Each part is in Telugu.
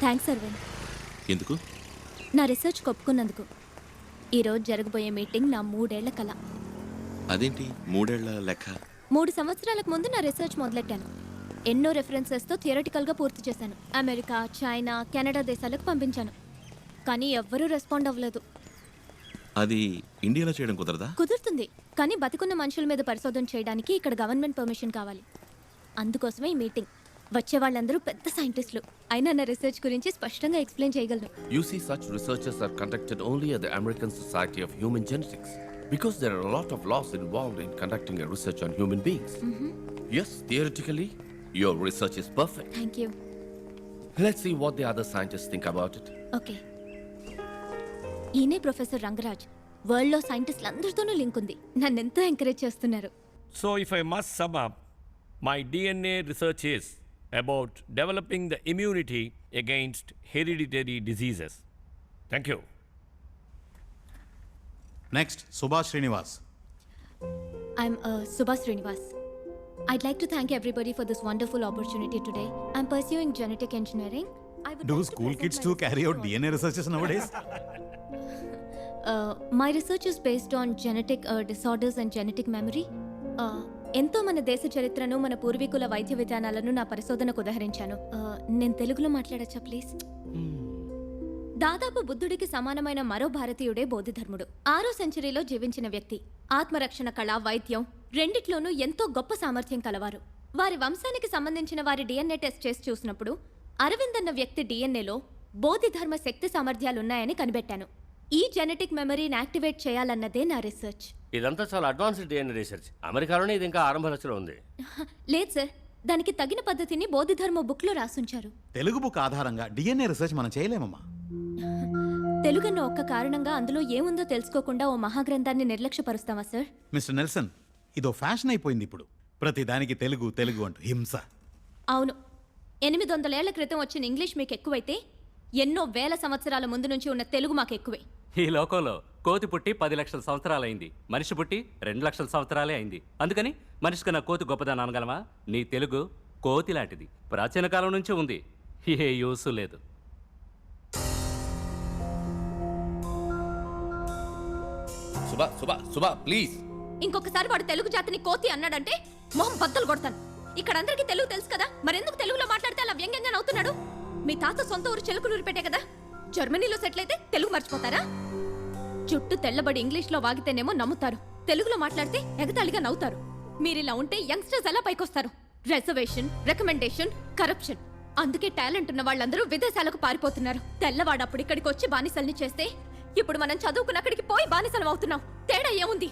థ్యాంక్స్ అరవింద్. ఎందుకు? నా రీసెర్చ్ ఒప్పుకున్నందుకు. ఈరోజు జరగబోయే మీటింగ్ నా 3 ఏళ్ల కల. అదేంటి 3 ఏళ్ల లెక్క? 3 సంవత్సరాలకు ముందు నా రీసెర్చ్ మొదలెట్టాను. ఎన్నో రెఫరెన్సెస్తో థియరటికల్గా పూర్తి చేశాను. అమెరికా, చైనా, కెనడా దేశాలకు పంపించాను. కానీ ఎవ్వరూ రెస్పాండ్ అవ్వలేదు. అది ఇండియాలో చేయడం కుదరదా? కుదురుతుంది, కానీ బతికున్న మనుషుల మీద పరిశోధన చేయడానికి ఇక్కడ గవర్నమెంట్ పర్మిషన్ కావాలి. అందుకోసమే ఈ మీటింగ్. వచ్చే వాళ్ళందరూ పెద్ద సైంటిస్టులు. అయినా నా రీసెర్చ్ గురించి స్పష్టంగా ఎక్స్ప్లెయిన్ చేయగలను. You see, such researches are conducted only at the American Society of Human Genetics because there are a lot of laws involved in conducting a research on human beings. Yes, theoretically, your research is perfect. Thank you. Let's see what the other scientists think about it. Okay. ఈయనే ప్రొఫెసర్ రంగరాజ్. వరల్డ్లో సైంటిస్టులు అందరితోనూ లింక్ ఉంది. నన్ను ఎంతో ఎంకరేజ్ చేస్తున్నారు. So, if I must sum up, my DNA research is about developing the immunity against hereditary diseases. Thank you. Next, Subhash Srinivas. I'm Subhash Srinivas. I'd like to thank everybody for this wonderful opportunity today. I'm pursuing genetic engineering. Do school kids too carry out DNA researches nowadays? My research is based on genetic disorders and genetic memory. ఎంతో మన దేశ చరిత్రను, మన పూర్వీకుల వైద్య విధానాలను నా పరిశోధనకు ఉదహరించాను. నేను తెలుగులో మాట్లాడచ్చా ప్లీజ్? దాదాపు బుద్ధుడికి సమానమైన మరో భారతీయుడే బోధిధర్ముడు. 6వ సెంచరీలో జీవించిన వ్యక్తి. ఆత్మరక్షణ కళ, వైద్యం రెండిట్లోనూ ఎంతో గొప్ప సామర్థ్యం కలవారు. వారి వంశానికి సంబంధించిన వారి డిఎన్ఏ టెస్ట్ చేసి చూసినప్పుడు అరవింద్ అన్న వ్యక్తి డిఎన్ఏలో బోధిధర్మ శక్తి సామర్థ్యాలున్నాయని కనిపెట్టాను. ఈ జెనెటిక్ మెమరీని యాక్టివేట్ చేయాలన్నదే నా రీసెర్చ్. ఇదంతా చాలా అడ్వాన్స్డ్ డిఎన్ఏ రీసెర్చ్. అమెరికాలోనే ఇది ఇంకా ఆరంభ దశలో ఉంది. లేదు సార్, దానికి తగిన పద్ధతిని బోధిధర్మ బుక్లో రాసుంచారు. తెలుగు బుక్ ఆధారంగా డిఎన్ఏ రీసెర్చ్ మనం చేయలేమమ్మా. తెలుగన్న ఒక్క కారణంగా అందులో ఏముందో తెలుసుకోకుండా ఓ మహాగ్రంథాన్ని నిర్లక్ష్యపరుస్తావా సార్? మిస్టర్ నెల్సన్, ఇదో ఫ్యాషన్ అయిపోయింది ఇప్పుడు. ప్రతి దానికి తెలుగు తెలుగు అంటూ హింస. అవును, 800 ఏళ్ల క్రితం వచ్చిన ఇంగ్లీష్ మీకు ఎక్కువైతే ఎన్నో వేల సంవత్సరాల ముందు నుంచి ఉన్న తెలుగు మాకు ఎక్కువే. ఈ లోకంలో కోతి పుట్టి 10 లక్షల సంవత్సరాలైంది, మనిషి పుట్టి 2 లక్షల సంవత్సరాలే అయింది. అందుకని మనిషి కన్నా కోతి గొప్పదని అనగలమా? నీ తెలుగు కోతి లాంటిది, ప్రాచీన కాలం నుంచి ఉంది, ఏ యూసు లేదు. సుబా ప్లీజ్. ఇంకొకసారి వాడు తెలుగు జాతిని కోతి అన్నాడంటే మొహం బద్దలు కొడతాను. ఇక్కడ అందరికీ తెలుగు తెలుసు కదా, మరెందుకు తెలుగులో మాట్లాడితే అలా వ్యంగ్యంగా నవ్వుతున్నాడు? మీ తాత సొంత ఊరు చెలుకులూరు పెట్టే కదా. జర్మనీలో సెటిల్ అయితే తెలుగు మర్చిపోతారా? చుట్టూ తెల్లబడి ఇంగ్లీష్లో వాగితేనేమో నమ్ముతారు, తెలుగులో మాట్లాడితే ఎగతాళిగా నవ్వుతారు. మీరిలా ఉంటే యంగ్స్టర్స్ ఎలా పైకొస్తారు? Reservation, recommendation, corruption. అందుకే టాలెంట్ ఉన్న వాళ్ళందరూ విదేశాలకు పారిపోతున్నారు. తెల్లవాడప్పుడు ఇక్కడికి వచ్చి బానిసల్ని చేస్తే ఇప్పుడు మనం చదువుకుని అక్కడికి పోయి బానిసలం అవుతున్నాం. తేడా ఏముంది?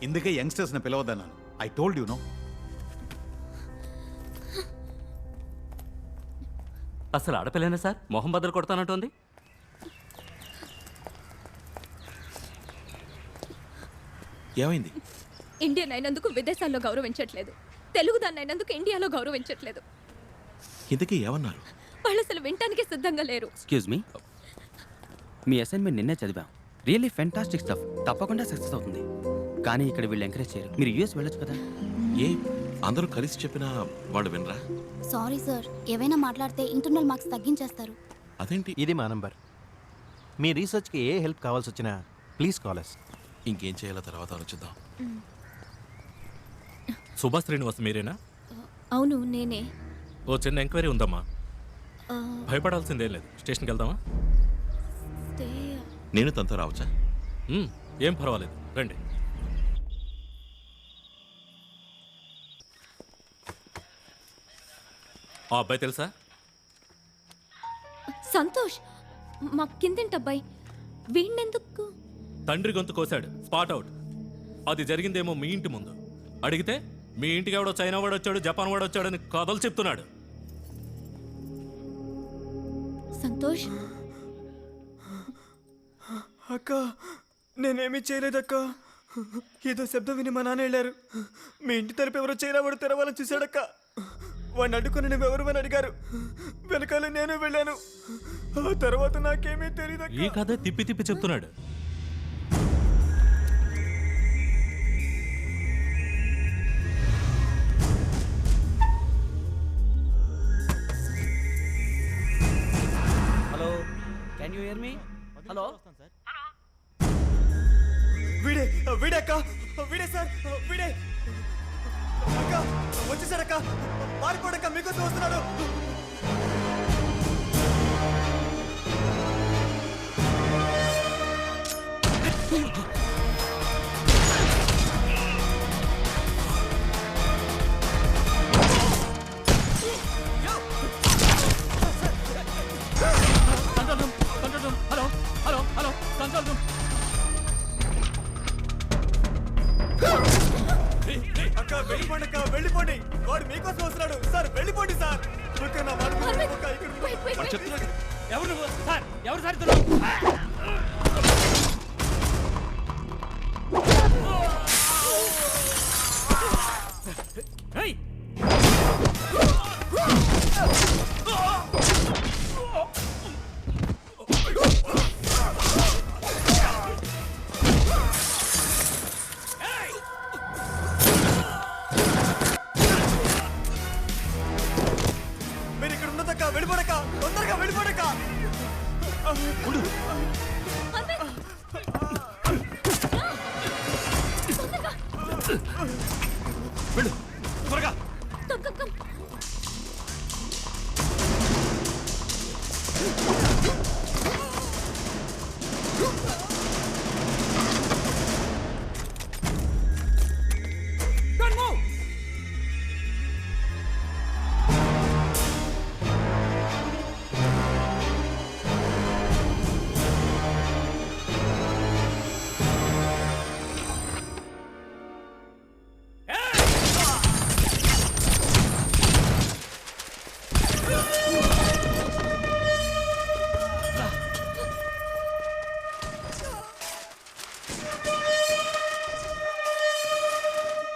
ఇందుకే యంగ్స్టర్స్ ని పిలవద్దన్నాను. I told you no. అసలు ఆడపిల్లనే సార్ మొహం బద్దలు కొడతానంటుంది. ఏమైంది? ఇండియన్ అయినందుకు విదేశాల్లో గౌరవించట్లేదు, తెలుగుదాన్ని అయినందుకు ఇండియాలో గౌరవించట్లేదు. ఇంతకీ ఏమన్నారు? వాళ్ళు అసలు వినటానికి సిద్ధంగా లేరు. ఎక్స్క్యూజ్ మీ, మీ అసైన్మెంట్ నిన్నే చదివాం. రియల్లీ ఫెంటాస్టిక్ స్టఫ్, తప్పకుండా సక్సెస్ అవుతుంది. కానీ ఇక్కడ వీళ్ళు ఎంకరేజ్ చేయరు. మీరు యూఎస్ వెళ్ళొచ్చు కదా. ఏ అందరూ కలిసి చెప్పినా వాళ్ళు వినరా? సారీ సార్, ఏవైనా మాట్లాడితే ఇంటర్నల్ మార్క్స్ తగ్గించేస్తారు. అదేంటి? ఇది మా నంబర్. మీ రీసెర్చ్కి ఏ హెల్ప్ కావాల్సి వచ్చినా ప్లీజ్ కాల్ us. ఇంకేం చేయాలో తర్వాత ఆలోచిద్దాం. సుభాష్ శ్రీనివాస్ మీరేనా? అవును, నేనే. ఓ చిన్న ఎంక్వైరీ ఉందమ్మా. భయపడాల్సిందేం లేదు. స్టేషన్కి వెళ్దామా? నేను తనతో రావచ్చా? ఏం పర్వాలేదు, రండి. ఆ అబ్బాయి తెలుసా? సంతోష్, మా కిందింటబ్బాయి. వీణెందుకు? తండ్రి గొంతు కోశాడు, స్పాట్ అవుట్. అది జరిగిందేమో మీ ఇంటి ముందు. అడిగితే మీ ఇంటికి ఎవడో చైనా వాడు వచ్చాడు, జపాన్ వాడు వచ్చాడని కథలు చెప్తున్నాడు. సంతోష్, అక్క నేనేమీ చేయలేదక్క. ఏదో శబ్దం విని మా నాన్న వెళ్ళారు. మీ ఇంటి తలుపు ఎవరో చైనా వాడు తెరవాలని చూశాడక్క. వాడిని అడ్డుకుని నువ్వెవరు అని అడిగారు. వెనకాల నేను వెళ్ళాను. ఆ తర్వాత నాకేమీ తెలియదు. ఈ కథ తిప్పి తిప్పి చెప్తున్నాడు. హలో వీడే వీడే అక్క వీడే సార్ వీడే అక్క వచ్చేసాడక్క పారిపోడక్క మీకోసం వస్తున్నాడు అక్క వెళ్ళిపోండి అక్క వెళ్ళిపోండి వాడు మీకోసం వస్తున్నాడు సార్ వెళ్ళిపోండి సార్ ఓకే నా మాట వినండి. అక్క, ఇక్కడ ఉండు. Wait, wait, వాడు wait. చెప్తున్నాడు ఎవరు నువ్వు సార్ ఎవరు సార్ ఇతను? ఏయ్! మీరు ఇక్కడ ఉండదక్క వెళ్ళిపోడక్క తొందరగా వెళ్ళిపోడక్క వెళ్ళు త్వరగా Come, come, come.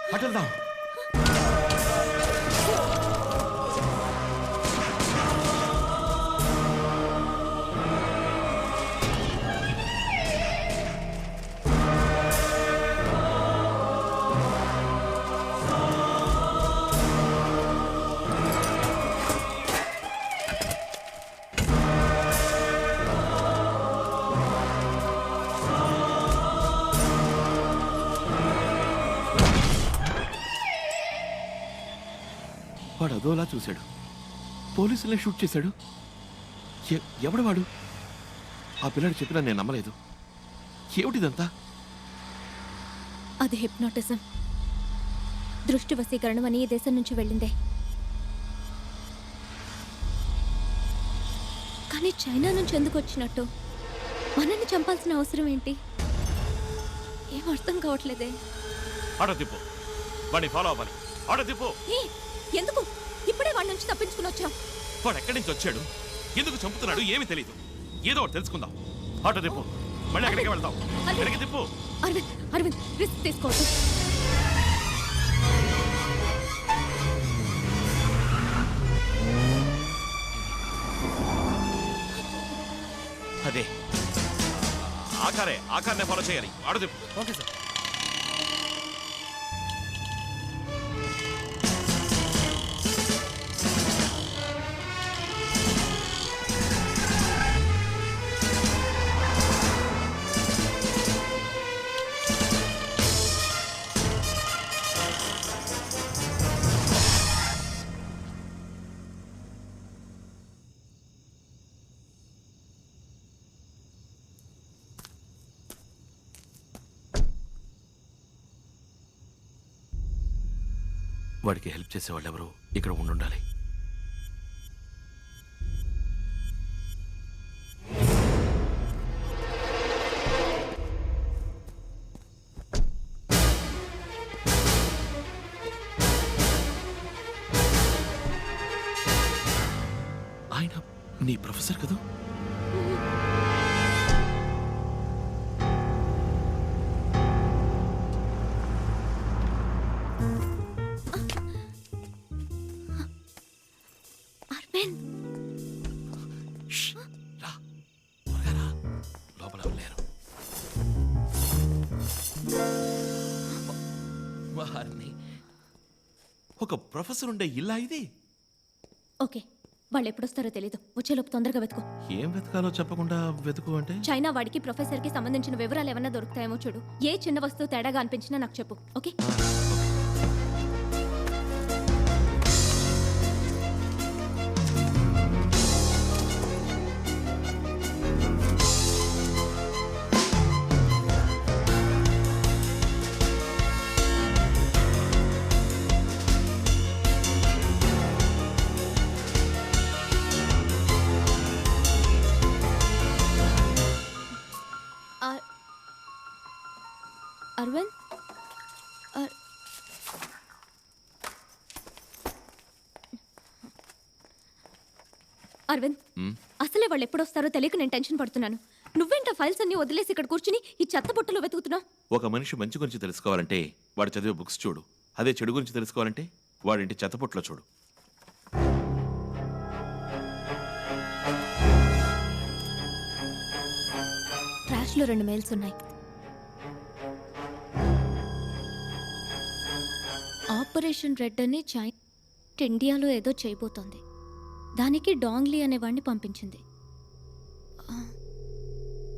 అటు వెళ్దాం వాడు అదోలా చూశాడు పోలీసులనే షూట్ చేశాడు ఎవడు వాడు ఆ పిల్లాడు చెప్పినా నేను నమ్మలేదు ఏమిటిదంతా అది హిప్నోటిజం దృష్టి వశీకరణం అని ఈ దేశం నుంచి వెళ్ళిందే కానీ చైనా నుంచి ఎందుకు వచ్చినట్టు మనల్ని చంపాల్సిన అవసరం ఏంటి ఏం అర్థం కావట్లేదే ఆటో తిప్పు వాడిని ఫాలో అవ్వాలి ఆటో తిప్పు ఏ, ఎందుకు ఇప్పుడే వాడి నుంచి తప్పించుకుని వచ్చాం వాడు ఎక్కడి నుంచి వచ్చాడు ఎందుకు చంపుతున్నాడు ఏమీ తెలియదు ఏదో ఒకటి తెలుసుకుందాం ఆటో తిప్పు మళ్ళీ ఎక్కడికి వెళ్తాం ఎక్కడికి తిప్పు అరవింద్ అరవింద్ రిస్క్ తీసుకోవద్దు అదే ఆకార్నే ఫాలో చేయాలి ఆటో తిప్పు ఓకే సార్ వాడికి హెల్ప్ చేసేవాళ్ళు ఎవరు ఇక్కడ ఉండాలి ఆయన నీ ప్రొఫెసర్ కదా అరవింద్ రా త్వరగా రా లోపల ఎవరు లేరు వారిని ఒక ప్రొఫెసర్ ఉండే ఇల్లా ఇది ఓకే వాళ్ళు ఎప్పుడొస్తారో తెలీదు. వచ్చేలోపు తొందరగా వెతుకో. ఏం వెతకాలో చెప్పకుండా వెతుకు అంటే? చైనా వాడికి ప్రొఫెసర్కి సంబంధించిన వివరాలు ఏమన్నా దొరుకుతాయేమో చూడు. ఏ చిన్న వస్తువు తేడాగా అనిపించినా నాకు చెప్పు, ఓకే? అరవింద్, అరవింద్, అసలే వాళ్ళు ఎప్పుడొస్తారో తెలియక నేను టెన్షన్ పడుతున్నాను. నువ్వేంట ఫైల్స్ అన్ని వదిలేసి ఇక్కడ కూర్చుని ఈ చెత్త బుట్టలో వెతుకుతున్నావు? ఒక మనిషి మంచి గురించి తెలుసుకోవాలంటే వాడు చదివే బుక్స్ చూడు. అదే చెడు గురించి తెలుసుకోవాలంటే వాడింటి చెత్తపొట్లో చూడు. ట్రాష్లో 2 మెయిల్స్ ఉన్నాయి. ఆపరేషన్ రెడ్ అని చైనా ఇండియాలో ఏదో చేయబోతోంది. దానికి డాంగ్లీ అనేవాడిని పంపించింది.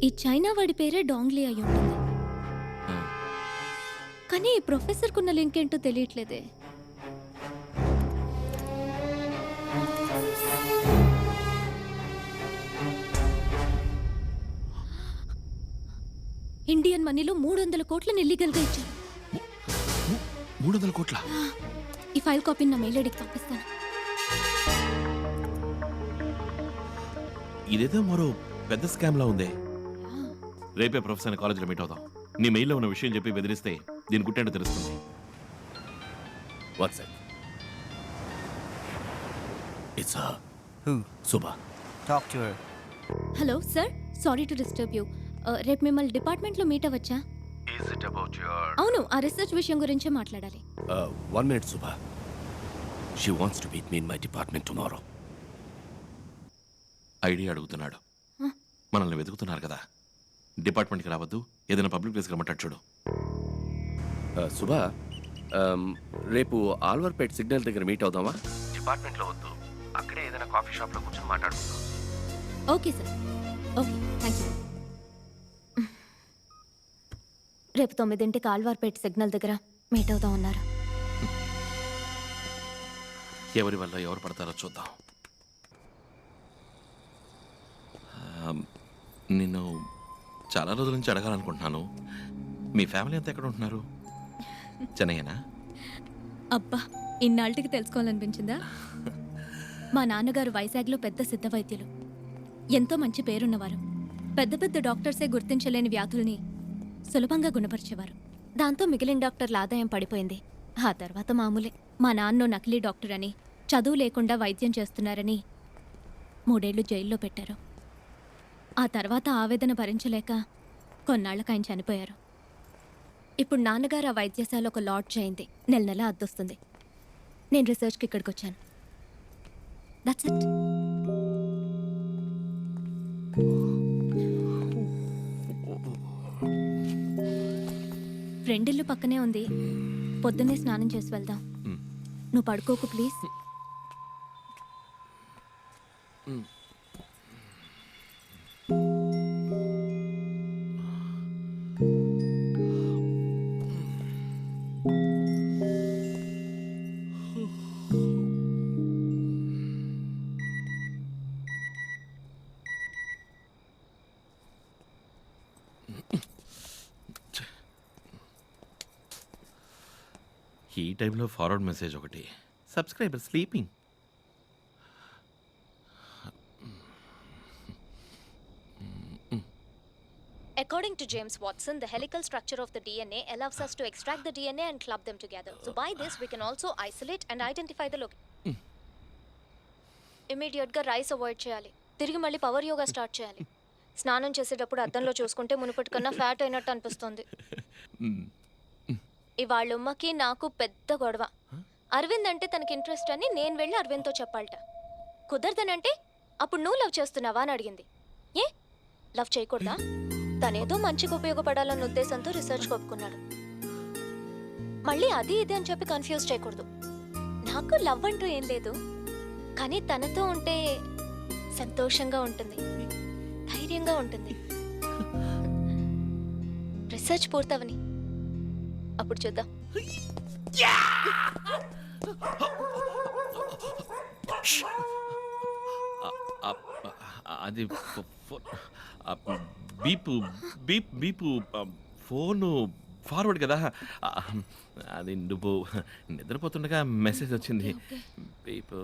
ఈ చైనా వాడి పేరే డాంగ్లీ అయి ఉంటుంది. కానీ ఈ ప్రొఫెసర్కున్న లింక్ ఏంటో తెలియట్లేదే. ఇండియన్ మనీలో 300 కోట్లను ఇల్లీగల్గా ఇచ్చారు. 300 కోట్ల? ఈ ఫైల్ కాపీని నా మెయిల్ ఐడికి పంపిస్తాను. ఇదేదో మరో పెద్ద స్కామ్ లా ఉందే. రేపే ప్రొఫెసర్ కాలేజీలో మీట్ అవుదాం. నీ మెయిల్లో ఉన్న విషయం చెప్పి బెదిరిస్తే దీని గుట్టేంటో తెలుస్తుంది. WhatsApp it's Suba. Talk to her. Hello sir, sorry to disturb you. రేపు మిమ్మల్ని డిపార్ట్మెంట్లో meet అవ్వచ్చా? Is it about your... అవును, ఆ రీసెర్చ్ విషయం గురించే మాట్లాడాలి. 1 minute, Subha. She wants to meet me in my department tomorrow. Idea అడుగుతున్నాడు. మనల్ని వెతుకుతున్నారు కదా, డిపార్ట్మెంట్కి రావద్దు, ఏదైనా పబ్లిక్ ప్లేస్కి రమ్మంటాడు చూడు. సుబా, రేపు ఆల్వర్పేట్ సిగ్నల్ దగ్గర మీట్ అవుదామా? డిపార్ట్మెంట్లో వద్దు, అక్కడే ఏదైనా కాఫీ షాప్లో కూర్చొని మాట్లాడుకుందాం. Okay sir, okay, thank you. రేపు 9ంటికి ఆల్వార్పేట్ సిగ్నల్ దగ్గర మీట్ అవుతా ఉన్నారు. ఎవరి వల్ల ఎవరు పడతారో చూద్దాం. నిన్ను చాలా రోజుల నుంచి అడగాలనుకుంటున్నాను. మీ ఫ్యామిలీ అంతా ఎక్కడ ఉంటున్నారు? చెన్నైనా? అబ్బా, ఇన్నాళ్ళకి తెలుసుకోవాలనిపించిందా? మా నాన్నగారు వైజాగ్లో పెద్ద సిద్ధ వైద్యులు. ఎంతో మంచి పేరున్నవారు. పెద్ద పెద్ద డాక్టర్సే గుర్తించలేని వ్యాధుల్ని సులభంగా గుణపరిచేవారు. దాంతో మిగిలిన డాక్టర్ల ఆదాయం పడిపోయింది. ఆ తర్వాత మామూలే. మా నాన్నో నకిలీ డాక్టర్ అని, చదువు లేకుండా వైద్యం చేస్తున్నారని 3 ఏళ్లు జైల్లో పెట్టారు. ఆ తర్వాత ఆవేదన భరించలేక కొన్నాళ్లకు ఆయన చనిపోయారు. ఇప్పుడు నాన్నగారు ఆ వైద్యశాల ఒక లాడ్జ్ అయింది. నెల అద్దొస్తుంది. నేను రీసెర్చ్కి ఇక్కడికి వచ్చాను. That's it. ఫ్రెండ్ ఇల్లు పక్కనే ఉంది. పొద్దున్నే స్నానం చేసి వెళ్దాం. నువ్వు పడుకోకు ప్లీజ్. ఈ టైంలో ఫార్వర్డ్ మెసేజ్ ఒకటి. Subscriber sleeping. According to James Watson, the helical structure of the DNA allows us to extract the DNA and club them together. So by this, we can also isolate and identify the location. Immediate గా రైస్ అవాయిడ్ చేయాలి. తిరిగి మళ్ళీ పవర్ యోగా స్టార్ట్ చేయాలి. స్నానం చేసేటప్పుడు అద్దంలో చూసుకుంటే మునుపటి కన్నా ఫ్యాట్ అయినట్టు అనిపిస్తుంది. ఇవాళ ఉమ్మకి నాకు పెద్ద గొడవ. అరవింద్ అంటే తనకి ఇంట్రెస్ట్ అని నేను వెళ్ళి అరవింద్తో చెప్పాలట. కుదరదనంటే అప్పుడు నువ్వు లవ్ చేస్తున్నావా అని అడిగింది. ఏ లవ్ చేయకూడదా? తనేదో మంచిగా ఉపయోగపడాలన్న ఉద్దేశంతో రీసెర్చ్ ఒప్పుకున్నాడు. మళ్ళీ అది ఇది అని చెప్పి కన్ఫ్యూజ్ చేయకూడదు. నాకు లవ్ అంటూ ఏం లేదు. కానీ తనతో ఉంటే సంతోషంగా ఉంటుంది, ధైర్యంగా ఉంటుంది. రీసెర్చ్ పూర్తవని అప్పుడు చూద్దాం. అది బీపు బీపు ఫోను ఫార్వర్డ్ కదా. అది నువ్వు నిద్రపోతుండగా మెసేజ్ వచ్చింది. బీపు